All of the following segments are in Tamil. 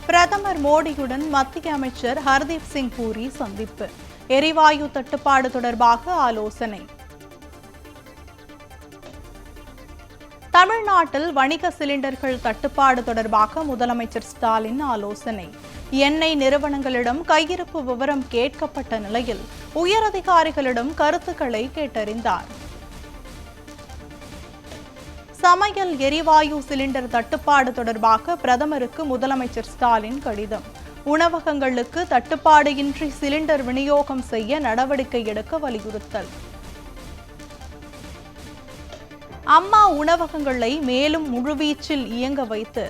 பிரதமர் மோடியுடன் மத்திய அமைச்சர் ஹர்தீப் சிங் பூரி சந்திப்பு. எரிவாயு தட்டுப்பாடு தொடர்பாக ஆலோசனை. தமிழ்நாட்டில் வணிக சிலிண்டர்கள் தட்டுப்பாடு தொடர்பாக முதலமைச்சர் ஸ்டாலின் ஆலோசனை. எண்ணெய் நிறுவனங்களிடம் கையிருப்பு விவரம் கேட்கப்பட்ட நிலையில் உயரதிகாரிகளிடம் கருத்துக்களை கேட்டறிந்தார். சமையல் எரிவாயு சிலிண்டர் தட்டுப்பாடு தொடர்பாக பிரதமருக்கு முதலமைச்சர் ஸ்டாலின் கடிதம். உணவகங்களுக்கு தட்டுப்பாடு இன்றி சிலிண்டர் விநியோகம் செய்ய நடவடிக்கை எடுக்க வலியுறுத்தல். அம்மா உணவகங்களை மேலும் முழுவீச்சில் இயங்க வைத்து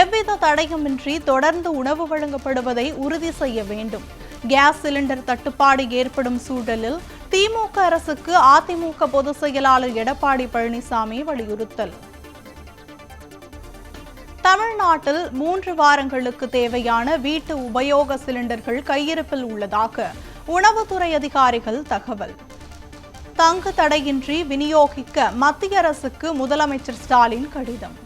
எவ்வித தடையுமின்றி தொடர்ந்து உணவு வழங்கப்படுவதை உறுதி செய்ய வேண்டும். கேஸ் சிலிண்டர் தட்டுப்பாடு ஏற்படும் சூழலில் திமுக அரசுக்கு அதிமுக பொதுச் செயலாளர் எடப்பாடி பழனிசாமி வலியுறுத்தல். தமிழ்நாட்டில் 3 வாரங்களுக்கு தேவையான வீட்டு உபயோக சிலிண்டர்கள் கையிருப்பில் உள்ளதாக உணவுத்துறை அதிகாரிகள் தகவல். தங்கு தடையின்றி விநியோகிக்க மத்திய அரசுக்கு முதலமைச்சர் ஸ்டாலின் கடிதம்.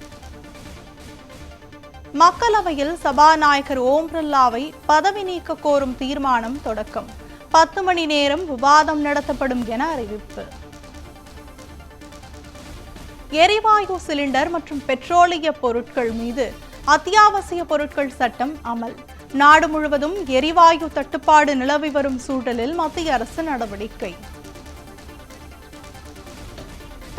மக்களவையில் சபாநாயகர் ஓம் பிர்லாவை பதவி நீக்க கோரும் தீர்மானம் தொடக்கம். 10 மணி நேரம் விவாதம் நடத்தப்படும் என அறிவிப்பு. எரிவாயு சிலிண்டர் மற்றும் பெட்ரோலிய பொருட்கள் மீது அத்தியாவசிய பொருட்கள் சட்டம் அமல். நாடு முழுவதும் எரிவாயு தட்டுப்பாடு நிலவி வரும் சூழலில் மத்திய அரசு நடவடிக்கை.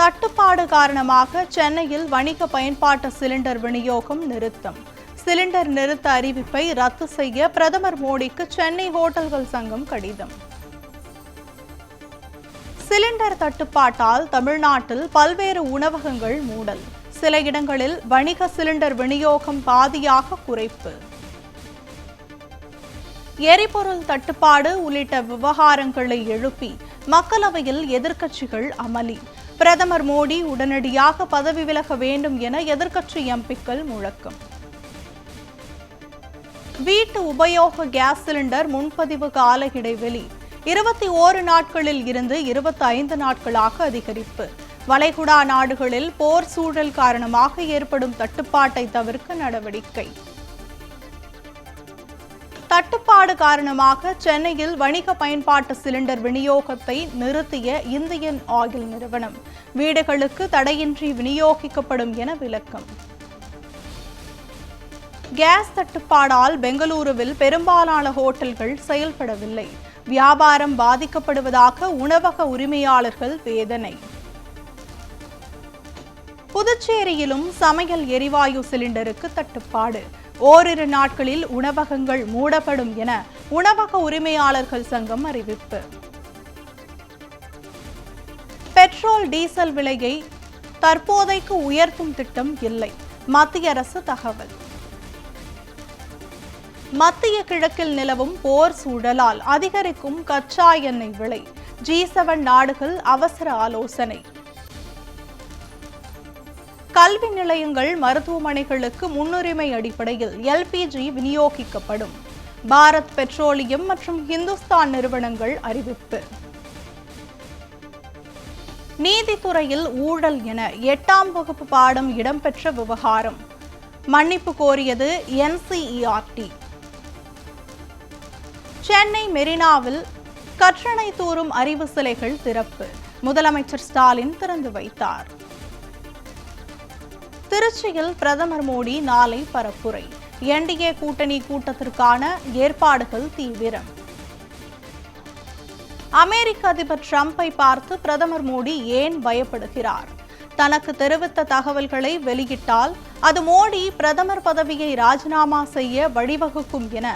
தட்டுப்பாடு காரணமாக சென்னையில் வணிக பயன்பாட்டு சிலிண்டர் விநியோகம் நிறுத்தம். சிலிண்டர் நிறுத்த அறிவிப்பை ரத்து செய்ய பிரதமர் மோடிக்கு சென்னை ஹோட்டல்கள் சங்கம் கடிதம். சிலிண்டர் தட்டுப்பாட்டால் தமிழ்நாட்டில் பல்வேறு உணவகங்கள் மூடல். சில இடங்களில் வணிக சிலிண்டர் விநியோகம் பாதியாக குறைப்பு. எரிபொருள் தட்டுப்பாடு உள்ளிட்ட விவகாரங்களை எழுப்பி மக்களவையில் எதிர்க்கட்சிகள் அமளி. பிரதமர் மோடி உடனடியாக பதவி விலக வேண்டும் என எதிர்க்கட்சி எம்பிக்கள் முழக்கம். வீட்டு உபயோக கேஸ் சிலிண்டர் முன்பதிவு கால இடைவெளி 21 நாட்களில் இருந்து 25 நாட்களாக அதிகரிப்பு. வளைகுடா நாடுகளில் போர் சூழல் காரணமாக ஏற்படும் தட்டுப்பாட்டை தவிர்க்க நடவடிக்கை. தட்டுப்பாடு காரணமாக சென்னையில் வணிக பயன்பாட்டு சிலிண்டர் விநியோகத்தை நிறுத்திய இந்தியன் ஆயில் நிறுவனம் வீடுகளுக்கு தடையின்றி விநியோகிக்கப்படும் என விளக்கம். கேஸ் தட்டுப்பாடால் பெங்களூருவில் பெரும்பாலான ஹோட்டல்கள் செயல்படவில்லை. வியாபாரம் பாதிக்கப்படுவதாக உணவக உரிமையாளர்கள் வேதனை. புதுச்சேரியிலும் சமையல் எரிவாயு சிலிண்டருக்கு தட்டுப்பாடு. ஓரிரு நாட்களில் உணவகங்கள் மூடப்படும் என உணவக உரிமையாளர்கள் சங்கம் அறிவிப்பு. பெட்ரோல் டீசல் விலையை தற்போதைக்கு உயர்த்தும் திட்டம் இல்லை, மத்திய அரசு தகவல். மத்திய கிழக்கில் நிலவும் போர் சூழலால் அதிகரிக்கும் கச்சா எண்ணெய் விலை. G7 நாடுகள் அவசர ஆலோசனை. கல்வி நிலையங்கள் மருத்துவமனைகளுக்கு முன்னுரிமை அடிப்படையில் LPG விநியோகிக்கப்படும். பாரத் பெட்ரோலியம் மற்றும் ஹிந்துஸ்தான் நிறுவனங்கள் அறிவிப்பு. நீதித்துறையில் ஊழல் என 8ஆம் வகுப்பு பாடம் இடம்பெற்ற விவகாரம். மன்னிப்பு கோரியது NCERT. சென்னை மெரினாவில் கற்றணை தூரும் அறிவு சிலைகள் திறப்பு. முதலமைச்சர் ஸ்டாலின் திறந்து வைத்தார். திருச்சியில் பிரதமர் மோடி நாளை பரப்புரை. NDA கூட்டணி கூட்டத்திற்கான ஏற்பாடுகள் தீவிரம். அமெரிக்க அதிபர் டிரம்பை பார்த்து பிரதமர் மோடி ஏன் பயப்படுகிறார்? தனக்கு தெரிவித்த தகவல்களை வெளியிட்டால் அது மோடி பிரதமர் பதவியை ராஜினாமா செய்ய வழிவகுக்கும் என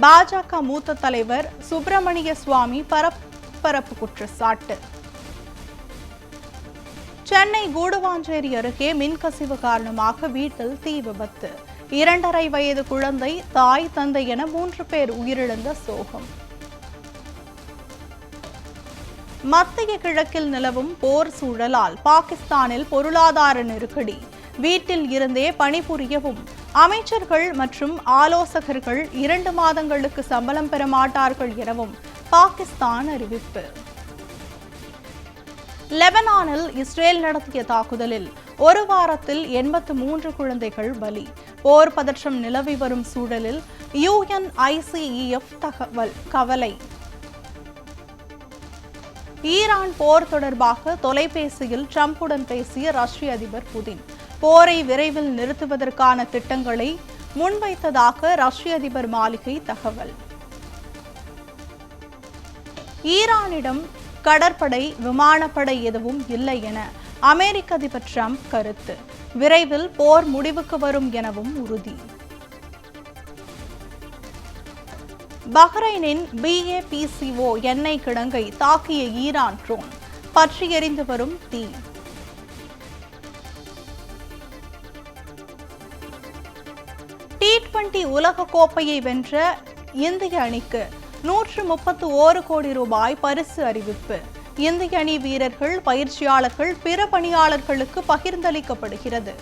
பாஜக மூத்த தலைவர் சுப்பிரமணிய சுவாமி பரப்பு குற்றச்சாட்டு. சென்னை கூடுவாஞ்சேரி அருகே மின்கசிவு காரணமாக வீட்டில் தீ விபத்து. 2.5 வயது குழந்தை, தாய், தந்தை என 3 பேர் உயிரிழந்த சோகம். மத்திய கிழக்கில் நிலவும் போர் சூழலால் பாகிஸ்தானில் பொருளாதார நெருக்கடி. வீட்டில் இருந்தே பணிபுரியவும் அமைச்சர்கள் மற்றும் ஆலோசகர்கள் 2 மாதங்களுக்கு சம்பளம் பெற மாட்டார்கள் எனவும் பாகிஸ்தான் அறிவிப்பு. லெபனானில் இஸ்ரேல் நடத்திய தாக்குதலில் ஒரு வாரத்தில் 83 குழந்தைகள் பலி. போர் பதற்றம் நிலவி வரும் சூழலில் UNICEF கவலை. ஈரான் போர் தொடர்பாக தொலைபேசியில் ட்ரம்புடன் பேசிய ரஷ்ய அதிபர் புதின் போரை விரைவில் நிறுத்துவதற்கான திட்டங்களை முன்வைத்ததாக ரஷ்ய அதிபர் மாளிகை தகவல். ஈரானிடம் கடற்படை விமானப்படை எதுவும் இல்லை என அமெரிக்க அதிபர் ட்ரம்ப் கருத்து. விரைவில் போர் முடிவுக்கு வரும் எனவும் உறுதி. பஹ்ரைனின் BAPCO எண்ணெய் கிடங்கை தாக்கிய ஈரான் ட்ரோன், பற்றி எரிந்து வரும் தீ. T20 உலக கோப்பையை வென்ற இந்திய அணிக்கு 131 கோடி ரூபாய் பரிசு அறிவிப்பு. இந்திய அணி வீரர்கள், பயிற்சியாளர்கள், பிற பணியாளர்களுக்கு பகிர்ந்தளிக்கப்படுகிறது.